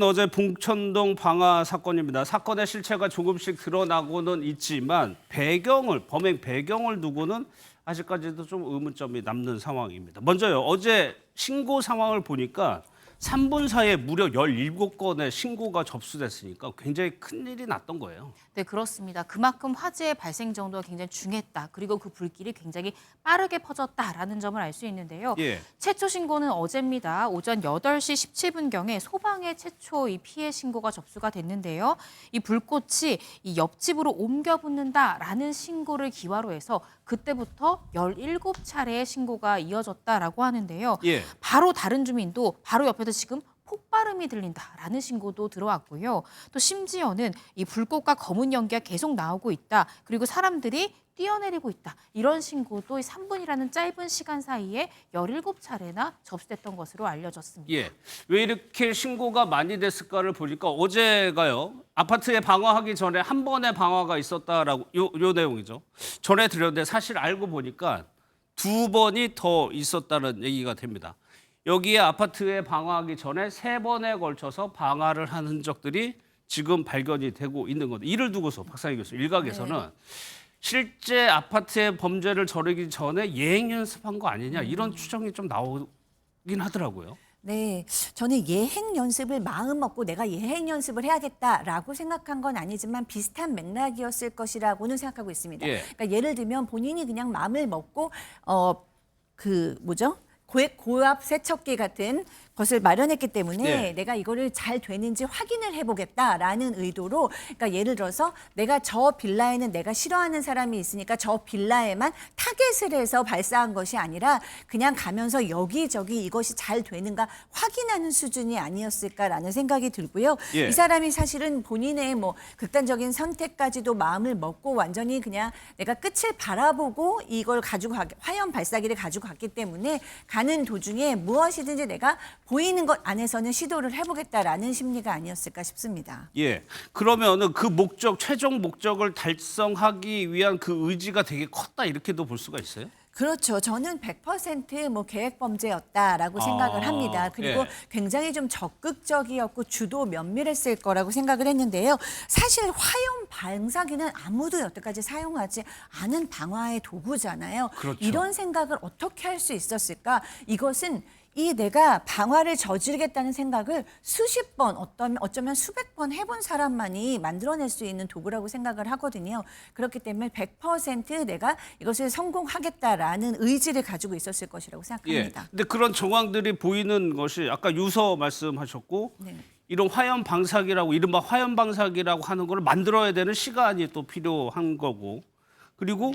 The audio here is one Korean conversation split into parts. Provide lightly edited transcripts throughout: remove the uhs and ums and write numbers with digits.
어제 봉천동 방화 사건입니다. 사건의 실체가 조금씩 드러나고는 있지만 범행 배경을 두고는 아직까지도 좀 의문점이 남는 상황입니다. 먼저요, 어제 신고 상황을 보니까 3분 사이에 무려 17건의 신고가 접수됐으니까 굉장히 큰일이 났던 거예요. 네, 그렇습니다. 그만큼 화재의 발생 정도가 굉장히 중했다. 그리고 그 불길이 굉장히 빠르게 퍼졌다라는 점을 알 수 있는데요. 예. 최초 신고는 어제입니다. 오전 8시 17분경에 소방에 최초 이 피해 신고가 접수가 됐는데요. 이 불꽃이 이 옆집으로 옮겨 붙는다라는 신고를 기화로 해서 그때부터 17차례의 신고가 이어졌다라고 하는데요. 예. 바로 다른 주민도 바로 옆에서 지금 폭발음이 들린다라는 신고도 들어왔고요. 또 심지어는 이 불꽃과 검은 연기가 계속 나오고 있다. 그리고 사람들이 뛰어내리고 있다. 이런 신고도 이 3분이라는 짧은 시간 사이에 17차례나 접수됐던 것으로 알려졌습니다. 예. 왜 이렇게 신고가 많이 됐을까를 보니까 어제가요. 아파트에 방화하기 전에 한 번의 방화가 있었다라고 요 내용이죠. 전해드렸는데 사실 알고 보니까 2번이 더 있었다는 얘기가 됩니다. 여기에 아파트에 방화하기 전에 3번에 걸쳐서 방화를 한 흔적들이 지금 발견이 되고 있는 건데 이를 두고서 박상희 교수 일각에서는 실제 아파트의 범죄를 저지르기 전에 예행 연습한 거 아니냐 이런 추정이 좀 나오긴 하더라고요. 네, 저는 예행 연습을 마음 먹고 내가 예행 연습을 해야겠다라고 생각한 건 아니지만 비슷한 맥락이었을 것이라고는 생각하고 있습니다. 예. 그러니까 예를 들면 본인이 그냥 마음을 먹고 고압 세척기 같은 것을 마련했기 때문에 네. 내가 이거를 잘 되는지 확인을 해보겠다라는 의도로, 그러니까 예를 들어서 내가 저 빌라에는 내가 싫어하는 사람이 있으니까 저 빌라에만 타겟을 해서 발사한 것이 아니라 그냥 가면서 여기저기 이것이 잘 되는가 확인하는 수준이 아니었을까라는 생각이 들고요. 예. 이 사람이 사실은 본인의 뭐 극단적인 선택까지도 마음을 먹고 완전히 그냥 내가 끝을 바라보고 이걸 화염 발사기를 가지고 갔기 때문에 가는 도중에 무엇이든지 내가 보이는 것 안에서는 시도를 해보겠다라는 심리가 아니었을까 싶습니다. 예. 그러면은 그 최종 목적을 달성하기 위한 그 의지가 되게 컸다 이렇게도 볼 수가 있어요? 그렇죠. 저는 100% 계획 범죄였다라고 생각을 합니다. 그리고 예. 굉장히 좀 적극적이었고 주도 면밀했을 거라고 생각을 했는데요. 사실 화염 방사기는 아무도 여태까지 사용하지 않은 방화의 도구잖아요. 그렇죠. 이런 생각을 어떻게 할 수 있었을까? 이것은 내가 방화를 저지르겠다는 생각을 수십 번, 어쩌면 수백 번 해본 사람만이 만들어낼 수 있는 도구라고 생각을 하거든요. 그렇기 때문에 100% 내가 이것을 성공하겠다라는 의지를 가지고 있었을 것이라고 생각합니다. 근데 그런 정황들이 보이는 것이 아까 유서 말씀하셨고 네. 이런 이른바 화염 방사기라고 하는 걸 만들어야 되는 시간이 또 필요한 거고 그리고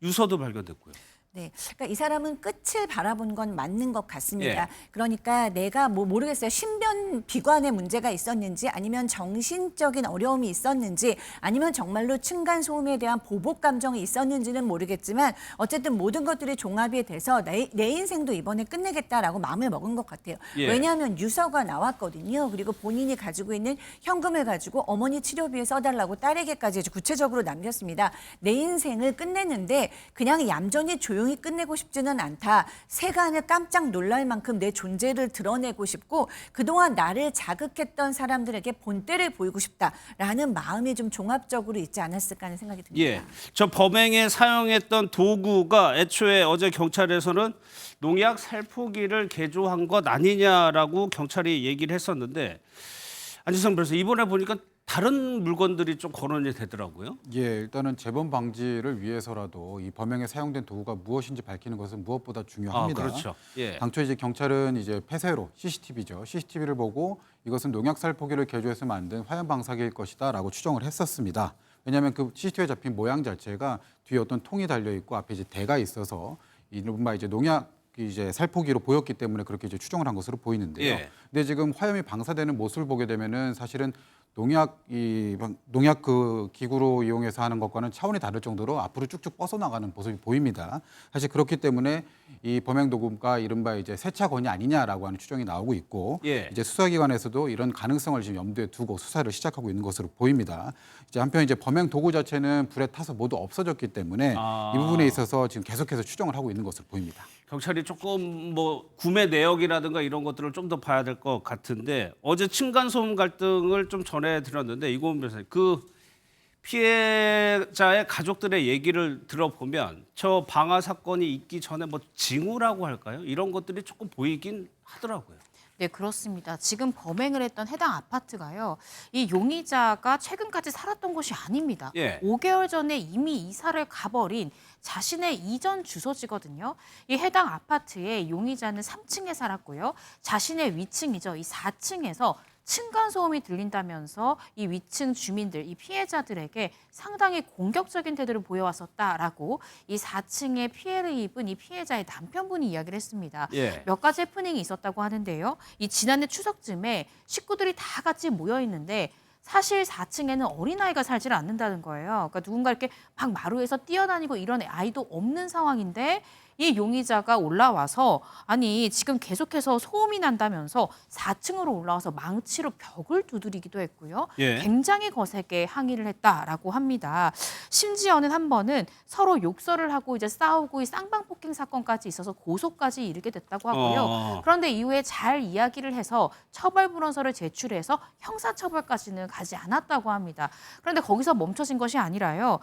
유서도 발견됐고요. 네, 그러니까 이 사람은 끝을 바라본 건 맞는 것 같습니다. 예. 그러니까 내가 모르겠어요. 신변 비관의 문제가 있었는지 아니면 정신적인 어려움이 있었는지 아니면 정말로 층간소음에 대한 보복 감정이 있었는지는 모르겠지만 어쨌든 모든 것들이 종합이 돼서 내 인생도 이번에 끝내겠다라고 마음을 먹은 것 같아요. 예. 왜냐하면 유서가 나왔거든요. 그리고 본인이 가지고 있는 현금을 가지고 어머니 치료비에 써달라고 딸에게까지 구체적으로 남겼습니다. 내 인생을 끝내는데 그냥 얌전히 조용히 끝내고 싶지는 않다. 세간을 깜짝 놀랄 만큼 내 존재를 드러내고 싶고 그동안 나를 자극했던 사람들에게 본때를 보이고 싶다라는 마음이 좀 종합적으로 있지 않았을까 하는 생각이 듭니다. 예. 저 범행에 사용했던 도구가 애초에 어제 경찰에서는 농약 살포기를 개조한 것 아니냐라고 경찰이 얘기를 했었는데 안지성 변호사 이번에 보니까 다른 물건들이 좀 거론이 되더라고요. 예, 일단은 재범 방지를 위해서라도 이 범행에 사용된 도구가 무엇인지 밝히는 것은 무엇보다 중요합니다. 그렇죠. 예. 당초 이제 경찰은 이제 폐쇄로 CCTV죠. CCTV를 보고 이것은 농약 살포기를 개조해서 만든 화염 방사기일 것이다라고 추정을 했었습니다. 왜냐하면 그 CCTV에 잡힌 모양 자체가 뒤에 어떤 통이 달려 있고 앞에 이제 대가 있어서 이른바 이제 농약 살포기로 보였기 때문에 그렇게 이제 추정을 한 것으로 보이는데요. 예. 근데 지금 화염이 방사되는 모습을 보게 되면은 사실은 농약 그 기구로 이용해서 하는 것과는 차원이 다를 정도로 앞으로 쭉쭉 뻗어나가는 모습이 보입니다. 사실 그렇기 때문에 이 범행 도구가 이른바 이제 세차건이 아니냐라고 하는 추정이 나오고 있고 예. 이제 수사기관에서도 이런 가능성을 지금 염두에 두고 수사를 시작하고 있는 것으로 보입니다. 이제 한편 이제 범행 도구 자체는 불에 타서 모두 없어졌기 때문에 이 부분에 있어서 지금 계속해서 추정을 하고 있는 것으로 보입니다. 경찰이 조금 뭐 구매 내역이라든가 이런 것들을 좀 더 봐야 될 것 같은데 어제 층간소음 갈등을 좀 전해드렸는데 이고은 변호사님 그 피해자의 가족들의 얘기를 들어보면 저 방화 사건이 있기 전에 뭐 징후라고 할까요? 이런 것들이 조금 보이긴 하더라고요. 네, 그렇습니다. 지금 범행을 했던 해당 아파트가요. 이 용의자가 최근까지 살았던 곳이 아닙니다. 예. 5개월 전에 이미 이사를 가버린 자신의 이전 주소지거든요. 이 해당 아파트에 용의자는 3층에 살았고요. 자신의 위층이죠. 이 4층에서 층간소음이 들린다면서 이 위층 주민들, 이 피해자들에게 상당히 공격적인 태도를 보여왔었다라고 이 4층에 피해를 입은 이 피해자의 남편분이 이야기를 했습니다. 예. 몇 가지 해프닝이 있었다고 하는데요. 이 지난해 추석쯤에 식구들이 다 같이 모여 있는데 사실 4층에는 어린아이가 살지를 않는다는 거예요. 그러니까 누군가 이렇게 막 마루에서 뛰어다니고 이런 아이도 없는 상황인데 이 용의자가 올라와서 아니 지금 계속해서 소음이 난다면서 4층으로 올라와서 망치로 벽을 두드리기도 했고요. 예. 굉장히 거세게 항의를 했다라고 합니다. 심지어는 한 번은 서로 욕설을 하고 이제 싸우고 이 쌍방폭행 사건까지 있어서 고소까지 이르게 됐다고 하고요. 그런데 이후에 잘 이야기를 해서 처벌불원서를 제출해서 형사처벌까지는 가지 않았다고 합니다. 그런데 거기서 멈춰진 것이 아니라요.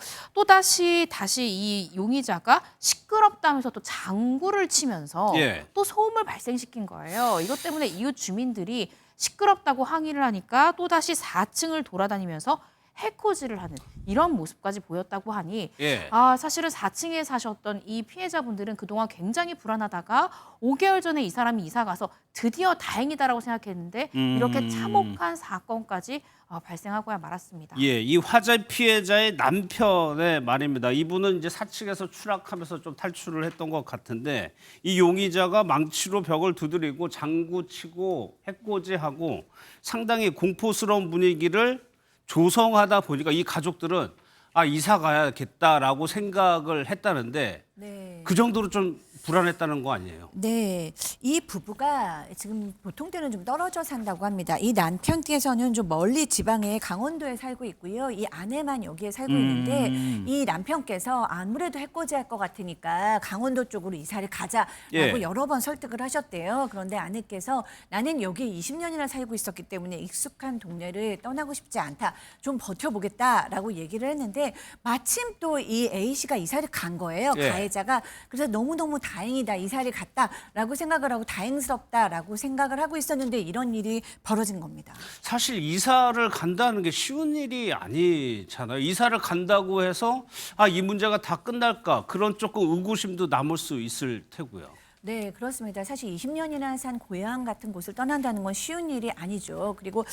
다시 이 용의자가 시끄럽다면서 또 장구를 치면서 예. 또 소음을 발생시킨 거예요. 이것 때문에 이웃 주민들이 시끄럽다고 항의를 하니까 또다시 4층을 돌아다니면서 해코지를 하는 이런 모습까지 보였다고 하니 예. 사실은 4층에 사셨던 이 피해자분들은 그동안 굉장히 불안하다가 5개월 전에 이 사람이 이사 가서 드디어 다행이다라고 생각했는데 이렇게 참혹한 사건까지 발생하고야 말았습니다. 예, 이 화재 피해자의 남편의 말입니다. 이분은 이제 4층에서 추락하면서 좀 탈출을 했던 것 같은데 이 용의자가 망치로 벽을 두드리고 장구치고 해코지하고 상당히 공포스러운 분위기를 조성하다 보니까 이 가족들은 이사 가야겠다라고 생각을 했다는데 네. 그 정도로 좀 불안했다는 거 아니에요? 네, 이 부부가 지금 보통 때는 좀 떨어져 산다고 합니다. 이 남편께서는 좀 멀리 지방의 강원도에 살고 있고요. 이 아내만 여기에 살고 있는데 이 남편께서 아무래도 해코지할 것 같으니까 강원도 쪽으로 이사를 가자라고 예. 여러 번 설득을 하셨대요. 그런데 아내께서 나는 여기 20년이나 살고 있었기 때문에 익숙한 동네를 떠나고 싶지 않다. 좀 버텨보겠다라고 얘기를 했는데 마침 또 이 A 씨가 이사를 간 거예요. 예. 가해자가. 그래서 너무너무 다행이다. 이사를 갔다라고 생각을 하고 다행스럽다라고 생각을 하고 있었는데 이런 일이 벌어진 겁니다. 사실 이사를 간다는 게 쉬운 일이 아니잖아요. 이사를 간다고 해서 이 문제가 다 끝날까 그런 조금 의구심도 남을 수 있을 테고요. 네, 그렇습니다. 사실 20년이나 산 고향 같은 곳을 떠난다는 건 쉬운 일이 아니죠. 그리고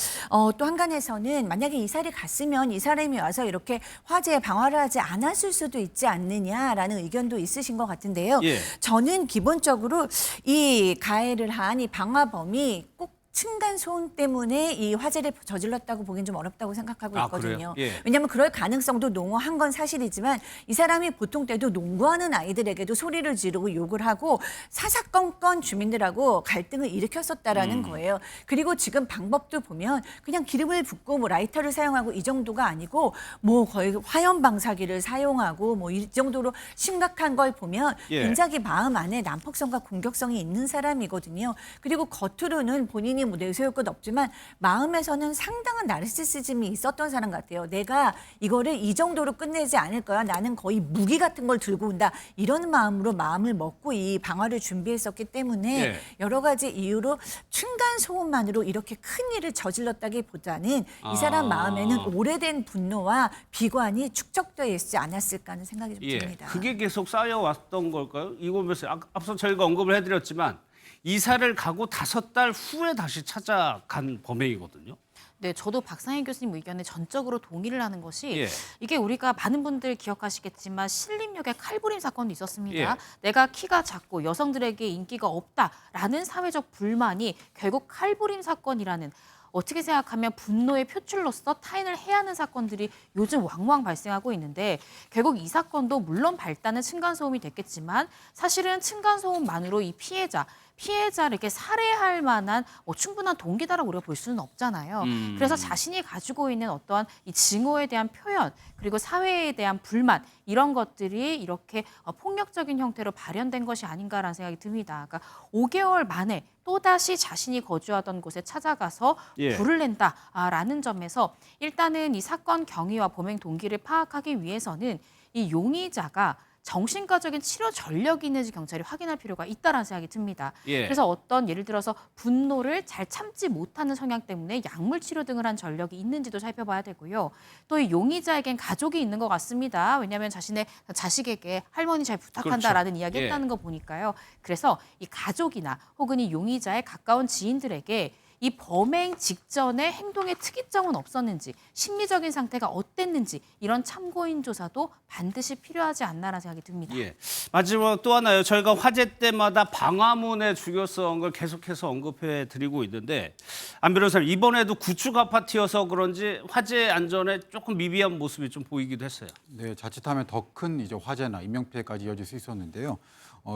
또 한간에서는 만약에 이사를 갔으면 이 사람이 와서 이렇게 화재에 방화를 하지 않았을 수도 있지 않느냐라는 의견도 있으신 것 같은데요. 예. 저는 기본적으로 이 가해를 한 이 방화범이 꼭 층간소음 때문에 이 화재를 저질렀다고 보기엔 좀 어렵다고 생각하고 있거든요. 그래요? 예. 왜냐하면 그럴 가능성도 농후한 건 사실이지만 이 사람이 보통 때도 농구하는 아이들에게도 소리를 지르고 욕을 하고 사사건건 주민들하고 갈등을 일으켰었다라는 거예요. 그리고 지금 방법도 보면 그냥 기름을 붓고 뭐 라이터를 사용하고 이 정도가 아니고 뭐 거의 화염 방사기를 사용하고 뭐 이 정도로 심각한 걸 보면 예. 굉장히 마음 안에 난폭성과 공격성이 있는 사람이거든요. 그리고 겉으로는 본인이 뭐 내세울 것 없지만 마음에서는 상당한 나르시시즘이 있었던 사람 같아요. 내가 이거를 이 정도로 끝내지 않을 거야. 나는 거의 무기 같은 걸 들고 온다. 이런 마음으로 마음을 먹고 이 방화를 준비했었기 때문에 예. 여러 가지 이유로 층간소음만으로 이렇게 큰 일을 저질렀다기보다는 이 사람 마음에는 오래된 분노와 비관이 축적되어 있지 않았을까 하는 생각이 좀 예, 듭니다. 그게 계속 쌓여왔던 걸까요? 이거면서 앞서 저희가 언급을 해드렸지만 이사를 가고 5달 후에 다시 찾아간 범행이거든요. 네, 저도 박상희 교수님 의견에 전적으로 동의를 하는 것이 예. 이게 우리가 많은 분들 기억하시겠지만 신림역에 칼부림 사건도 있었습니다. 예. 내가 키가 작고 여성들에게 인기가 없다라는 사회적 불만이 결국 칼부림 사건이라는 어떻게 생각하면 분노의 표출로서 타인을 해야 하는 사건들이 요즘 왕왕 발생하고 있는데 결국 이 사건도 물론 발단은 층간소음이 됐겠지만 사실은 층간소음만으로 이 피해자 피해자를 이렇게 살해할 만한 충분한 동기다라고 우리가 볼 수는 없잖아요. 그래서 자신이 가지고 있는 어떠한 이 증오에 대한 표현 그리고 사회에 대한 불만 이런 것들이 이렇게 폭력적인 형태로 발현된 것이 아닌가라는 생각이 듭니다. 그러니까 5개월 만에 또다시 자신이 거주하던 곳에 찾아가서 예. 불을 낸다라는 점에서 일단은 이 사건 경위와 범행 동기를 파악하기 위해서는 이 용의자가 정신과적인 치료 전력이 있는지 경찰이 확인할 필요가 있다라는 생각이 듭니다. 예. 그래서 어떤 예를 들어서 분노를 잘 참지 못하는 성향 때문에 약물 치료 등을 한 전력이 있는지도 살펴봐야 되고요. 또 이 용의자에겐 가족이 있는 것 같습니다. 왜냐하면 자신의 자식에게 할머니 잘 부탁한다라는 그렇죠. 이야기 예. 했다는 거 보니까요. 그래서 이 가족이나 혹은 이 용의자의 가까운 지인들에게 이 범행 직전에 행동의 특이점은 없었는지 심리적인 상태가 어땠는지 이런 참고인 조사도 반드시 필요하지 않나라는 생각이 듭니다. 예. 마지막 또 하나요. 저희가 화재 때마다 방화문의 중요성을 계속해서 언급해 드리고 있는데 안 변호사님 이번에도 구축 아파트여서 그런지 화재 안전에 조금 미비한 모습이 좀 보이기도 했어요. 네, 자칫하면 더 큰 이제 화재나 인명 피해까지 이어질 수 있었는데요.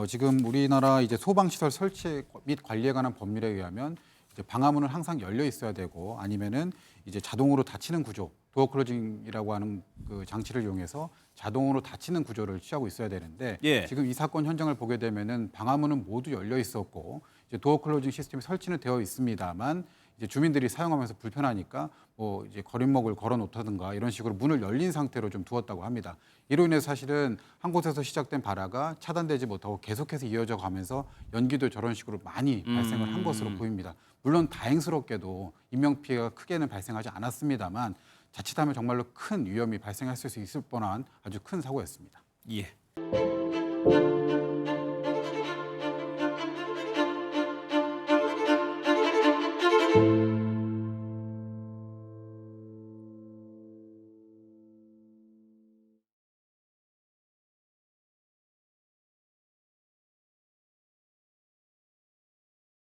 지금 우리나라 이제 소방 시설 설치 및 관리에 관한 법률에 의하면 이제 방화문은 항상 열려 있어야 되고 아니면은 이제 자동으로 닫히는 구조, 도어 클로징이라고 하는 그 장치를 이용해서 자동으로 닫히는 구조를 취하고 있어야 되는데 예. 지금 이 사건 현장을 보게 되면은 방화문은 모두 열려 있었고 이제 도어 클로징 시스템이 설치는 되어 있습니다만 이제 주민들이 사용하면서 불편하니까 뭐 이제 거린목을 걸어 놓다든가 이런 식으로 문을 열린 상태로 좀 두었다고 합니다. 이로 인해서 사실은 한 곳에서 시작된 발화가 차단되지 못하고 계속해서 이어져 가면서 연기도 저런 식으로 많이 발생을 한 것으로 보입니다. 물론 다행스럽게도 인명 피해가 크게는 발생하지 않았습니다만 자칫하면 정말로 큰 위험이 발생할 수 있을 뻔한 아주 큰 사고였습니다. 예.